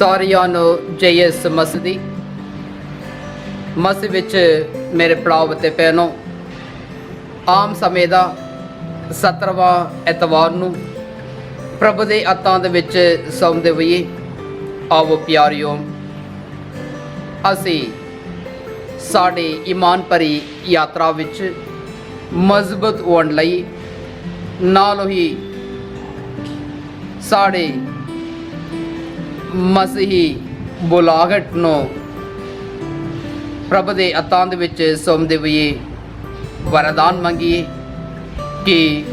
ਸਾਰਿਆਂ ਨੂੰ ਜੈ ਯਿਸੂ ਮਸੀਹ ਦੀ ਮਸੀਹ ਵਿੱਚ ਮੇਰੇ ਭਰਾਵੋ ਅਤੇ ਭੈਣੋ, ਆਮ ਸਮੇਂ ਦਾ 17ਵਾਂ ਐਤਵਾਰ ਨੂੰ ਪ੍ਰਭੂ ਦੇ ਹੱਥਾਂ ਦੇ ਵਿੱਚ ਸੌਂਪਦੇ ਹੋਏ ਆਵੋ ਪਿਆਰਿਓ, ਅਸੀਂ ਸਾਡੇ ਈਮਾਨ ਭਰੀ ਯਾਤਰਾ ਵਿੱਚ ਮਜ਼ਬੂਤ ਹੋਣ ਲਈ ਨਾਲ ਹੀ ਸਾਡੇ ਮਸੀਹੀ ਬੁਲਾਹਟ ਨੂੰ ਪ੍ਰਭੂ ਦੇ ਹੱਥਾਂ ਦੇ ਵਿੱਚ ਸੌਂਪਦੇ ਹੋਏ ਵਰਦਾਨ ਮੰਗੀਏ ਕਿ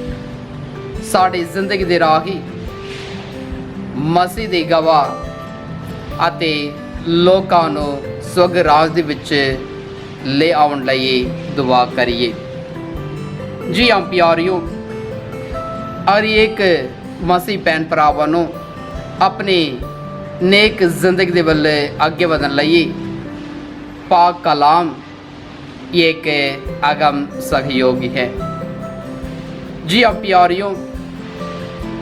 ਸਾਡੀ ਜ਼ਿੰਦਗੀ ਦੇ ਰਾਹੀ ਮਸੀਹ ਦੇ ਗਵਾਹ ਅਤੇ ਲੋਕਾਂ ਨੂੰ ਸਵਰਗ ਰਾਜ ਦੇ ਵਿੱਚ ਲੈ ਆਉਣ ਲਈ ਦੁਆ ਕਰੀਏ। ਜੀ ਹਾਂ ਪਿਆਰਿਓ, ਹਰ ਇੱਕ ਮਸੀਹ ਭੈਣ ਭਰਾਵਾਂ ਨੂੰ ਆਪਣੀ नेक जिंदगी के बल्ले आगे बढ़ने लिए पाक कलाम एक अगम सहयोगी है। जी हाँ प्यारियों,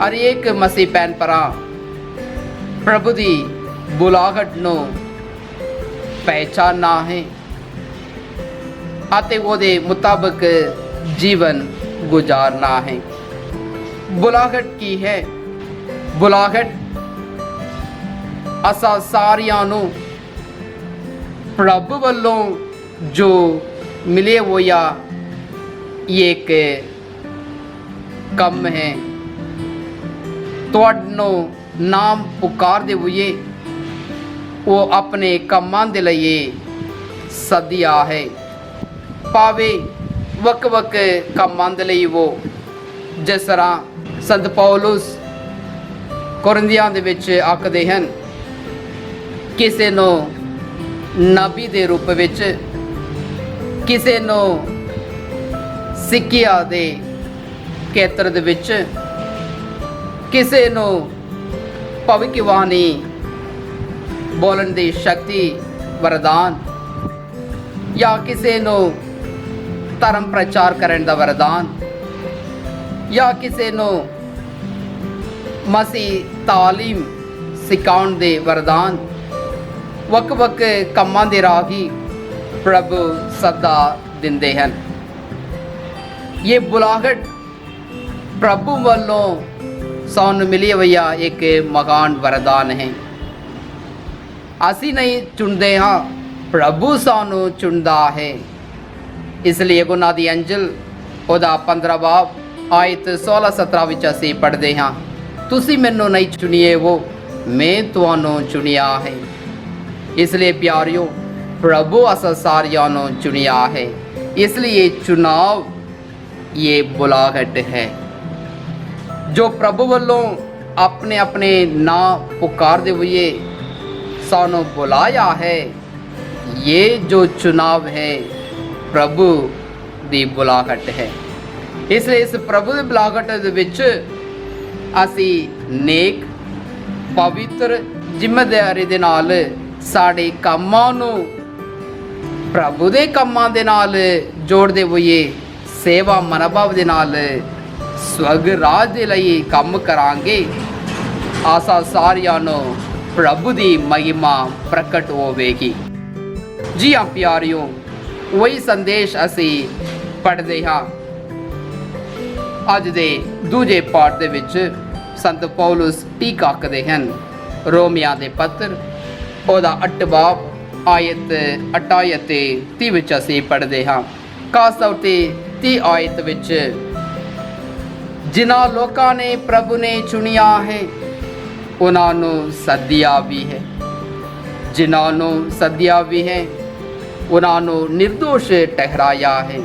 हर एक मसीह भैन भरा प्रभु की बुलाहट नूं पहचानना है ਅਤੇ ਉਹਦੇ ਮੁਤਾਬਕ जीवन गुजारना है। बुलाहट की है? बुलाहट असा सारियां नूं प्रभु वालों जो मिले होया एक कम है, तुहानू नाम पुकारदे हुए वो अपने कमां दे लई सदिया है। भावे वक वक कमां दे लई वो जिस तरह संत पौलुस कुरिन्थियां दे विच आखदे हन, किसी नूं नबी दे रूप विच, किसी नूं सिक्ख्या दे खेत्र दे विच, किसी नूं भविष्यवाणी बोलण दी शक्ति वरदान, या किसी नूं धर्म प्रचार करन दा वरदान, या किसी नूं मसीह तालीम सिखाउण दे वरदान। वक वक कमां दे राही प्रभु सदा दिंदे हन। ये बुलाहट प्रभु वालों सानू मिली हुई एक महान वरदान है। असी नहीं चुनते हाँ, प्रभु सानू चुनता है। इसलिए गुनाह दी अंजल ओदा 15 बाब आयत 16-17 विच असी पढ़ते हाँ, तुसी मैनू नहीं चुनिए वो मैं तुहानू चुनिया है। इसलिए प्यारियो, प्रभु असा सारियां नू चुनिया है। इसलिए चुनाव ये बुलाहट है जो प्रभु वालों अपने अपने ना पुकारदे हुए सानू बुलाया है। ये जो चुनाव है प्रभु दी बुलाहट है। इसलिए इस प्रभु दी बुलाहट दे विच असी नेक पवित्र जिम्मेदारी दे नाल साडे कामां नूं प्रभु दे कामां दे नाल जोड़दे होए सेवा मनोभाव दे नाल स्वर्ग राज दे लई काम करांगे। आसा सारियां नूं प्रभु दी महिमा प्रकट होवेगी। जी हाँ प्यारियों, वही संदेश असी पढ़दे हाँ। अज दे दूजे पाठ दे विच संत पौलुस ठीक आखदे हन। रोमिया दे पत्र ओदा 8 बाब आयत 28 ते 30 विच असी पढ़दे हाँ। खास तौर ते 30 आयत विच, जिन्हां लोकां ने प्रभु ने चुनिया है उन्हां नूं सद्दिया भी है, जिन्हां नूं सद्दिया भी है उन्हां नूं निर्दोष ठहराया है,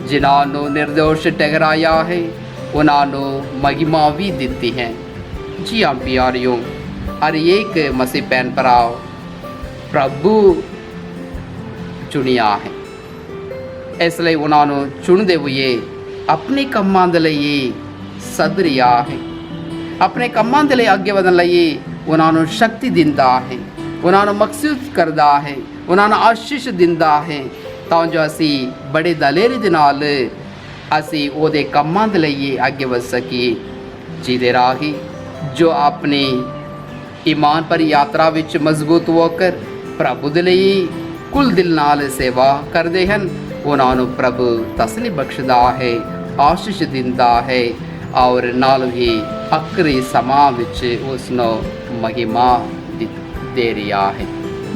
जिन्हां नूं निर्दोष ठहराया है उन्हां नूं महिमा भी दित्ती है। जी हाँ प्यारियों, हर एक मसीह भैन भरा प्रभु चुनिया है। इसलिए उन्होंने चुनते हुए अपने कामां दे लई सद रिहा है। अपने कामां दे लई अगे वधण लई उन्होंने शक्ति दिंदा है, उन्होंने मकसूद करदा है, उन्होंने आशीष दिंदा है, तां जो असी बड़े दलेरी दे नाल असी ओहदे कामां दे लई अगे वध सकीए। जिहदे राही जो अपनी ਈਮਾਨ ਭਰੀ ਯਾਤਰਾ ਵਿੱਚ ਮਜ਼ਬੂਤ ਹੋ ਕਰ ਪ੍ਰਭੂ ਦੇ ਲਈ ਕੁੱਲ ਦਿਲ ਨਾਲ ਸੇਵਾ ਕਰਦੇ ਹਨ। ਉਹਨਾਂ ਨੂੰ ਪ੍ਰਭੂ ਤਸੱਲੀ ਬਖਸ਼ਦਾ ਹੈ, ਆਸ਼ੀਸ਼ ਦਿੰਦਾ ਹੈ ਔਰ ਨਾਲ ਹੀ ਆਖਰੀ ਸਮਾਂ ਵਿੱਚ ਉਸ ਨੂੰ ਮਹਿਮਾ ਦੇ ਰਿਹਾ ਹੈ।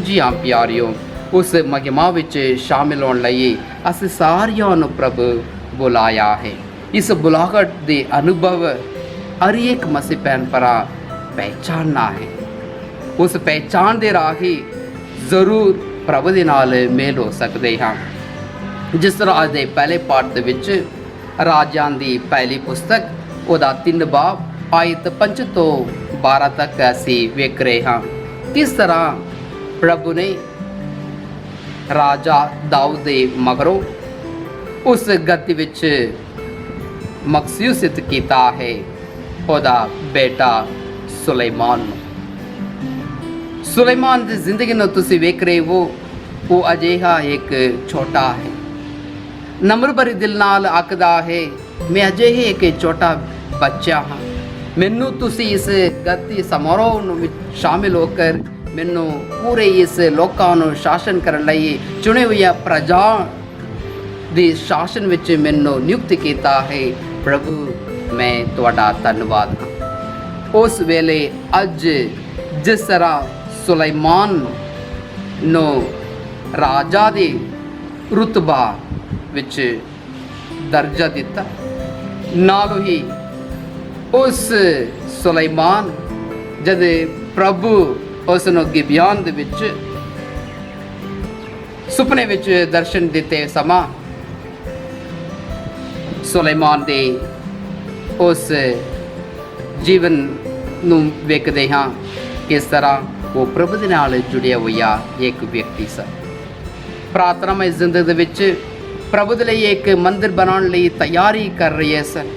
ਜੀ ਹਾਂ ਪਿਆਰਿਓ, ਉਸ ਮਹਿਮਾ ਵਿੱਚ ਸ਼ਾਮਿਲ ਹੋਣ ਲਈ ਅਸੀਂ ਸਾਰਿਆਂ ਨੂੰ ਪ੍ਰਭੂ ਬੁਲਾਇਆ ਹੈ। ਇਸ ਬੁਲਾਹਟ ਦੇ ਅਨੁਭਵ ਹਰ ਇੱਕ ਮਸੀਹ ਭੈਣ ਭਰਾ ਪਹਿਚਾਨਣਾ ਹੈ। ਉਸ ਪਹਿਚਾਨ ਦੇ ਰਾਹੀਂ ਜ਼ਰੂਰ ਪ੍ਰਭੂ ਦੇ ਨਾਲ ਮੇਲ ਹੋ ਸਕਦੇ ਹਾਂ। ਜਿਸ ਤਰ੍ਹਾਂ ਅੱਜ ਦੇ ਪਹਿਲੇ ਪਾਠ ਦੇ ਵਿੱਚ ਰਾਜਾਂ ਦੀ ਪਹਿਲੀ ਪੁਸਤਕ ਉਹਦਾ 3 ਬਾਬ ਆਇਤ 5 ਤੋਂ 12 ਤੱਕ ਅਸੀਂ ਵੇਖ ਰਹੇ ਹਾਂ ਕਿਸ ਤਰ੍ਹਾਂ ਪ੍ਰਭੂ ਨੇ ਰਾਜਾ ਦਾਊਦ ਦੇ ਮਗਰੋਂ ਉਸ ਗੱਦੀ ਵਿੱਚ ਮਖਸੂਸਿਤ ਕੀਤਾ ਹੈ ਉਹਦਾ ਬੇਟਾ ਸੁਲੇਮਾਨ ਨੂੰ। ਸੁਲੇਮਾਨ ਦੀ ਜ਼ਿੰਦਗੀ ਨੂੰ ਤੁਸੀਂ ਵੇਖ ਰਹੇ ਹੋ, ਉਹ ਅਜਿਹਾ ਇੱਕ ਛੋਟਾ ਹੈ, ਨਮਰ ਭਰੇ ਦਿਲ ਨਾਲ ਆਖਦਾ ਹੈ ਮੈਂ ਅਜਿਹੇ ਇੱਕ ਛੋਟਾ ਬੱਚਾ ਹਾਂ, ਮੈਨੂੰ ਤੁਸੀਂ ਇਸ ਗੱਦੀ ਸਮਾਰੋਹ ਵਿੱਚ ਸ਼ਾਮਿਲ ਹੋ ਕਰ ਮੈਨੂੰ ਪੂਰੇ ਇਸ ਲੋਕਾਂ ਨੂੰ ਸ਼ਾਸਨ ਕਰਨ ਲਈ ਚੁਣੇ ਹੋਈਆਂ ਪ੍ਰਜਾ ਦੇ ਸ਼ਾਸਨ ਵਿੱਚ ਮੈਨੂੰ ਨਿਯੁਕਤ ਕੀਤਾ ਹੈ। ਪ੍ਰਭੂ ਮੈਂ ਤੁਹਾਡਾ ਧੰਨਵਾਦ ਹਾਂ। ਉਸ ਵੇਲੇ ਅੱਜ ਜਿਸ ਤਰ੍ਹਾਂ ਸੁਲੇਮਾਨ ਨੂੰ ਰਾਜਾ ਦੇ ਰੁਤਬਾ ਵਿੱਚ ਦਰਜਾ ਦਿੱਤਾ, ਨਾਲ ਹੀ ਉਸ ਸੁਲੇਮਾਨ ਜਦ ਪ੍ਰਭੂ ਉਸ ਨੂੰ ਗਿਬਿਓਨ ਦੇ ਵਿੱਚ ਸੁਪਨੇ ਵਿੱਚ ਦਰਸ਼ਨ ਦਿੱਤੇ ਸਮਾਂ ਸੁਲੇਮਾਨ ਦੇ ਉਸ ਜੀਵਨ ਨੂੰ ਵੇਖਦੇ ਹਾਂ ਕਿਸ ਤਰ੍ਹਾਂ ਉਹ ਪ੍ਰਭੂ ਦੇ ਨਾਲ ਜੁੜਿਆ ਹੋਇਆ ਇੱਕ ਵਿਅਕਤੀ ਸੀ। ਪ੍ਰਾਰਥਨਾਮਈ ਜ਼ਿੰਦਗੀ ਦੇ ਵਿੱਚ ਪ੍ਰਭੂ ਦੇ ਲਈ ਇੱਕ ਮੰਦਿਰ ਬਣਾਉਣ ਲਈ ਤਿਆਰੀ ਕਰ ਰਹੇ ਸਨ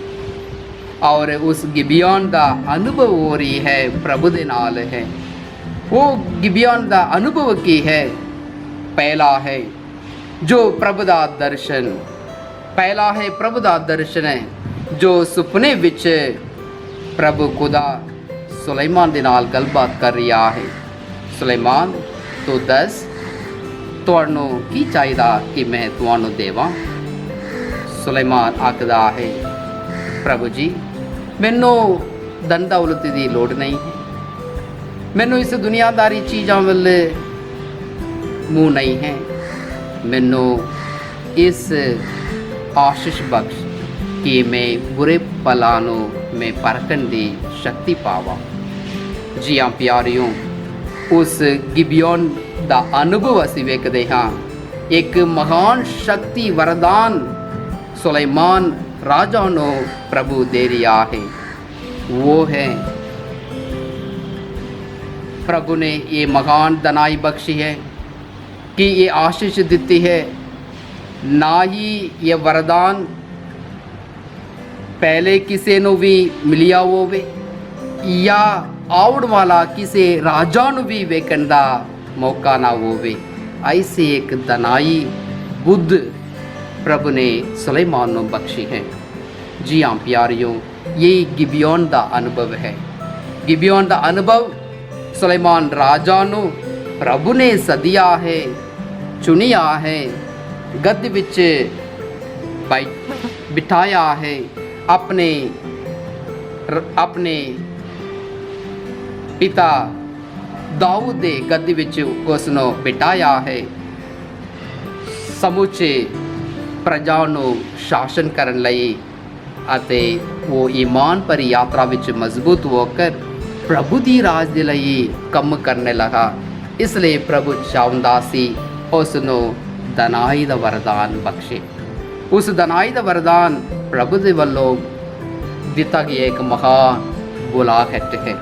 ਔਰ ਉਸ ਗਿਬਿਓਨ ਦਾ ਅਨੁਭਵ ਹੋ ਰਹੀ ਹੈ ਪ੍ਰਭੂ ਦੇ ਨਾਲ ਹੈ। ਉਹ ਗਿਬਿਓਨ ਦਾ ਅਨੁਭਵ ਕੀ ਹੈ? ਪਹਿਲਾ ਹੈ ਜੋ ਪ੍ਰਭੂ ਦਾ ਦਰਸ਼ਨ, ਪਹਿਲਾ ਹੈ ਪ੍ਰਭੂ ਦਾ ਦਰਸ਼ਨ ਹੈ ਜੋ ਸੁਪਨੇ ਵਿੱਚ ਪ੍ਰਭੂ ਖੁਦਾ ਸੁਲੇਮਾਨ ਦੇ ਨਾਲ ਗੱਲਬਾਤ ਕਰ ਰਿਹਾ ਹੈ। ਸੁਲੇਮਾਨ ਤੂੰ ਦੱਸ ਤੁਹਾਨੂੰ ਕੀ ਚਾਹੀਦਾ ਕਿ ਮੈਂ ਤੁਹਾਨੂੰ ਦੇਵਾਂ? ਸੁਲੇਮਾਨ ਆਖਦਾ ਹੈ ਪ੍ਰਭੂ ਜੀ ਮੈਨੂੰ ਧਨ ਦੌਲਤ ਦੀ ਲੋੜ ਨਹੀਂ ਹੈ, ਮੈਨੂੰ ਇਸ ਦੁਨੀਆਦਾਰੀ ਚੀਜ਼ਾਂ ਵੱਲ ਮੂੰਹ ਨਹੀਂ ਹੈ, ਮੈਨੂੰ ਇਸ ਆਸ਼ੀਸ਼ ਬਖਸ਼ ਕਿ ਮੈਂ ਬੁਰੇ ਪਲਾਂ ਨੂੰ ਮੈਂ ਪਰਖਣ ਦੀ ਸ਼ਕਤੀ ਪਾਵਾਂ। ਜੀ ਹਾਂ ਪਿਆਰਿਓ, ਉਸ ਗਿਬਿਓਨ ਦਾ ਅਨੁਭਵ ਅਸੀਂ ਵੇਖਦੇ ਹਾਂ। ਇੱਕ ਮਹਾਨ ਸ਼ਕਤੀ ਵਰਦਾਨ ਸੁਲੇਮਾਨ ਰਾਜਾ ਨੂੰ ਪ੍ਰਭੂ ਦੇ ਰਿਹਾ ਹੈ। वो है प्रभु ने ये महान दनाई बख्शी है कि ये आशीष देती है। ना ही ये वरदान पहले किसी ਨੂੰ ਵੀ ਮਿਲਿਆ ਹੋਵੇ ਜਾਂ ਆਉਣ ਵਾਲਾ ਕਿਸੇ ਰਾਜਾ ਨੂੰ ਵੀ ਵੇਖਣ ਦਾ ਮੌਕਾ ਨਾ ਹੋਵੇ। ऐसी एक दनाई बुद्ध प्रभु ने सुलेमान ਨੂੰ बख्शी है। जी हाँ प्यारियों, यही गिबियोन ਦਾ ਅਨੁਭਵ ਹੈ। ਗਿਬਿਓਨ ਦਾ ਅਨੁਭਵ ਸੁਲੇਮਾਨ ਰਾਜਾ ਨੂੰ ਪ੍ਰਭੂ ਨੇ ਸੱਦਿਆ ਹੈ, ਚੁਣਿਆ ਹੈ, ਗੱਦੀ ਵਿੱਚ ਬਿਠਾਇਆ ਹੈ, ਆਪਣੇ ਪਿਤਾ ਦਾਊਦ ਦੇ ਗੱਦੀ ਵਿੱਚ ਉਸ ਨੂੰ ਬਿਠਾਇਆ ਹੈ। ਸਮੁੱਚੇ ਪ੍ਰਜਾ ਨੂੰ ਸ਼ਾਸਨ ਕਰਨ ਲਈ ਅਤੇ ਉਹ ਈਮਾਨ ਭਰੀ ਯਾਤਰਾ ਵਿੱਚ ਮਜ਼ਬੂਤ ਹੋ ਕਰ ਪ੍ਰਭੂ ਦੀ ਰਾਜ ਦੇ ਲਈ ਕੰਮ ਕਰਨ ਲਗਾ। ਇਸ ਲਈ ਪ੍ਰਭੂ ਚਾਹੁੰਦਾ ਸੀ ਉਸ ਨੂੰ ਦਨਾਈ ਦਾ ਵਰਦਾਨ ਬਖਸ਼ੇ। ਉਸ ਦਨਾਈ ਦਾ ਵਰਦਾਨ ਪ੍ਰਭੂ ਦੇ ਵੱਲੋਂ ਦਿੱਤਾ ਗਿਆ ਇੱਕ ਮਹਾਨ ਬੁਲਾਹਟ ਹੈ।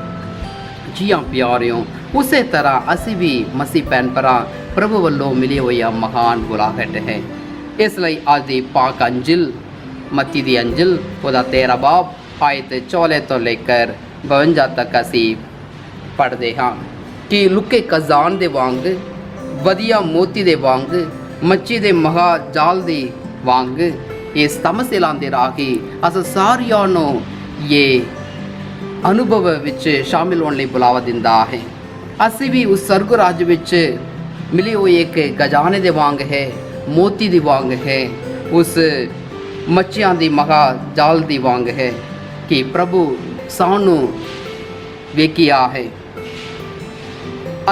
ਜੀ ਹਾਂ ਪਿਆਰਿਓ, ਉਸੇ ਤਰ੍ਹਾਂ ਅਸੀਂ ਵੀ ਮਸੀਹ ਭੈਣ ਭਰਾ ਪ੍ਰਭੂ ਵੱਲੋਂ ਮਿਲੀ ਹੋਈ ਮਹਾਨ ਬੁਲਾਹਟ ਹੈ। ਇਸ ਲਈ ਅੱਜ ਦੀ ਪਾਕ ਅੰਜਿਲ ਮੱਤੀ ਦੀ ਅੰਜਿਲ ਉਹਦਾ 13 ਬਾਬ ਆਇਤ 14 ਤੋਂ ਲੈ ਕਰ 52 ਤੱਕ ਅਸੀਂ ਪੜ੍ਹਦੇ ਹਾਂ ਕਿ ਲੁਕੇ ਖਜ਼ਾਨ ਦੇ ਵਾਂਗ, ਵਧੀਆ ਮੋਤੀ ਦੇ ਵਾਂਗ, ਮੱਛੀ ਦੇ ਮਹਾ ਜਾਲ ਦੇ ਵਾਂਗ ਇਸ ਤਮਸੇ ਲਾਂਦੇ ਰਾਹੀ ਅਸਾਂ ਸਾਰਿਆਂ ਨੂੰ ਇਹ ਅਨੁਭਵ ਵਿੱਚ ਸ਼ਾਮਿਲ ਹੋਣ ਲਈ ਬੁਲਾਵਾ ਦਿੰਦਾ ਹੈ। ਅਸੀਂ ਵੀ ਉਸ ਸਰਗ ਰਾਜ ਵਿੱਚ ਮਿਲੀ ਹੋਈ ਇੱਕ ਗਜਾਨੇ ਦੇ ਵਾਂਗ ਹੈ, ਮੋਤੀ ਦੀ ਵਾਂਗ ਹੈ, ਉਸ ਮੱਛੀਆਂ ਦੀ ਮਹਾ ਜਾਲ ਦੀ ਵਾਂਗ ਹੈ ਕਿ ਪ੍ਰਭੂ ਸਾਨੂੰ ਵੇਖਿਆ ਹੈ।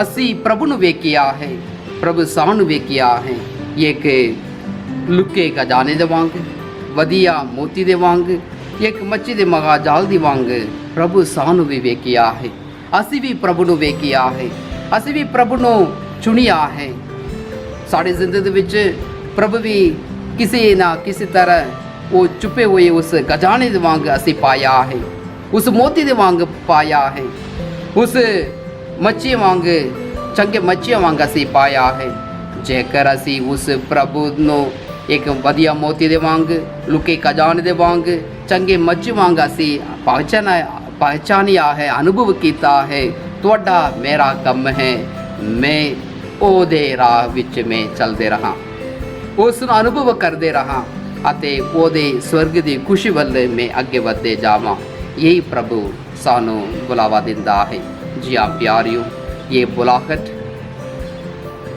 ਅਸੀਂ ਪ੍ਰਭੂ ਨੂੰ ਵੇਖਿਆ ਹੈ, ਪ੍ਰਭੂ ਸਾਨੂੰ ਵੇਖਿਆ ਹੈ। ਇੱਕ ਲੁਕੇ ਖਜ਼ਾਨੇ ਦੇ ਵਾਂਗ, ਵਧੀਆ ਮੋਤੀ ਦੇ ਵਾਂਗ, ਇੱਕ ਮੱਛੀ ਦੇ ਮਹਾ ਜਾਲ ਦੀ ਵਾਂਗ ਪ੍ਰਭੂ ਸਾਨੂੰ ਵੀ ਵੇਖਿਆ ਹੈ। ਅਸੀਂ ਵੀ ਪ੍ਰਭੂ ਨੂੰ ਵੇਖਿਆ ਹੈ, ਅਸੀਂ ਵੀ ਪ੍ਰਭੂ ਨੂੰ ਚੁਣਿਆ ਹੈ। ਸਾਡੀ ਜ਼ਿੰਦਗੀ ਵਿੱਚ ਪ੍ਰਭੂ ਵੀ ਕਿਸੇ ਨਾ ਕਿਸੇ ਤਰ੍ਹਾਂ ਉਹ ਛੁਪੇ ਹੋਏ ਉਸ ਖਜ਼ਾਨੇ ਦੇ ਵਾਂਗ ਅਸੀਂ ਪਾਇਆ ਹੈ, ਉਸ ਮੋਤੀ ਦੇ ਵਾਂਗ ਪਾਇਆ ਹੈ, ਉਸ ਮੱਛੀ ਵਾਂਗ, ਚੰਗੇ ਮੱਛੀਆਂ ਵਾਂਗ ਅਸੀਂ ਪਾਇਆ ਹੈ। ਜੇਕਰ ਅਸੀਂ ਉਸ ਪ੍ਰਭੂ ਨੂੰ ਇੱਕ ਵਧੀਆ ਮੋਤੀ ਦੇ ਵਾਂਗ, ਲੁਕੇ ਖਜ਼ਾਨੇ ਦੇ ਵਾਂਗ, ਚੰਗੇ ਮੱਛੀ ਵਾਂਗ ਅਸੀਂ ਪਹਿਚਾਨਿਆ ਹੈ, ਅਨੁਭਵ ਕੀਤਾ ਹੈ, ਤੁਹਾਡਾ ਮੇਰਾ ਕੰਮ ਹੈ ਮੈਂ ਉਹਦੇ ਰਾਹ ਵਿੱਚ ਮੈਂ ਚੱਲਦੇ ਰਹਾਂ, ਉਸ ਨੂੰ ਅਨੁਭਵ ਕਰਦੇ ਰਹਾਂ ਅਤੇ ਉਹਦੇ ਸਵਰਗ ਦੀ ਖੁਸ਼ੀ ਵੱਲ ਮੈਂ ਅੱਗੇ ਵੱਧਦੇ ਜਾਵਾਂ। यही प्रभु सानू बुलावा दिंदा है। जी हाँ प्यारियों, ये बुलाहट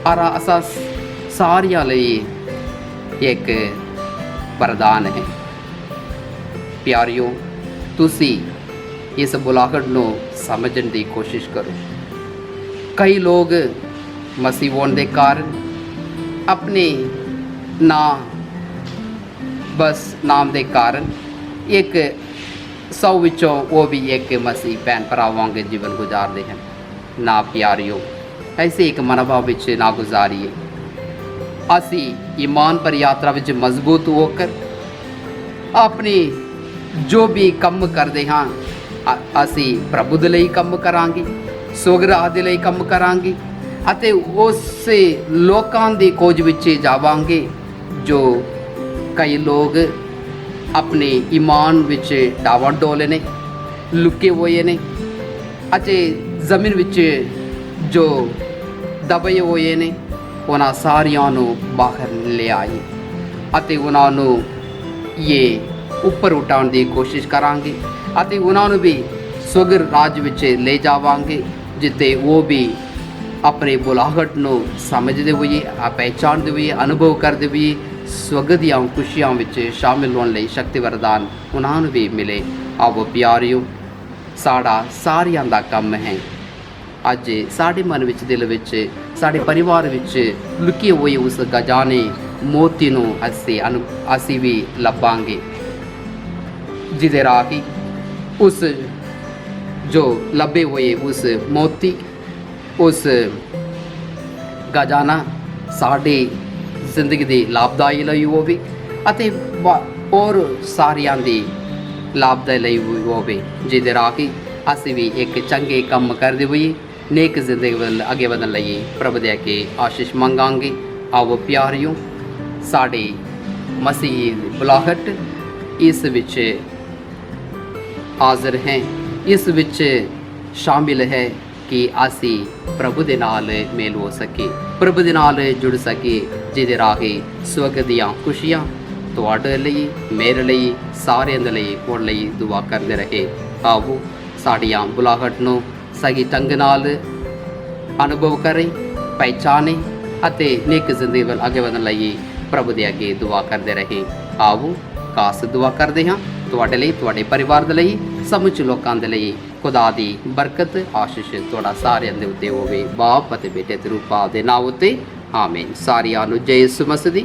और असा सारिया लई एक वरदान है। प्यारियों, तुसी इस बुलाहट नू समझण दी कोशिश करो। कई लोग मसीह होने के कारण अपने ना बस नाम के कारण एक 100 विचों वो भी एक मसीह भैन भरा वांगे जीवन गुजारते हैं। ना प्यारियों, ऐसे एक मनोभाव विच ना गुजारिए। असी ईमान पर यात्रा विच मजबूत होकर अपनी जो भी कम करते हाँ असी प्रभु दे लई कम करांगे, सुगराह दे लई कम करांगे अते उस लोकां दी खोज विच जावांगे जो कई लोग अपने ईमान विच डावाडोल ने, लुके हुए ने अते जमीन विच जो दबे हुए ने, उन्हां सारियां नूं बाहर ले आए अते उन्हां नूं ये उपर उठाउण दी कोशिश करांगे अते उन्हां नूं भी स्वर्ग राज विच ले जावांगे जिते वो भी अपने बुलाहट नूं समझदे हुए, पहचानदे हुए, अनुभव करदे हुए स्वर्ग ਦੀਆਂ खुशियां ਵਿੱਚ शामिल होने ਲਈ शक्ति वरदान उन्हां नूं भी मिले। आओ प्यारिओ, साड़ा सारियां दा काम है अज साडे मन विच, दिल विच, साडे परिवार विच लुके होए उस खजाने मोती नूं असी भी लभांगे जिहदे राही उस जो लभे हुए उस मोती, उस खजाना साडे जिंदगी दी लाभदाई लई होवे अते और सारियां दी लाभदाई लई होवे जिहदे राही असीं भी एक चंगे काम करदे होए नेक जिंदगी वल अगे वधण लई प्रभु दे अगे आशीष मंगांगे। आओ प्यारिओ, साडी मसीह बुलाहट इस विच हाज़र हैं, इस विच शामिल है कि असी प्रभु दे नाल मेल हो सके, प्रभु दे नाल जुड़ सके जिहदे राही स्वर्ग दीआं खुशियां तुहाडे लई, मेरे लई, सारिआं दे लई होण लई दुआ करदे रहे। आओ साडियां बुलाहट नूं सही ढंग नाल अनुभव करें, पहचाने अते नेक जिंदगी वल अगे वधण लई प्रभु दे अगे दुआ करदे रहे। आओ खास दुआ करदे हां तुहाडे लई, तुहाडे परिवार दे लई, समुचे लोकां दे लई खुदा दी बरकत आशीष तुहाडा सारिआं दे उत्ते होवे, बाप अते बेटे ते रूप दे नाम उत्ते आमीन। सारिआं नूं जय यीशु मसीह दी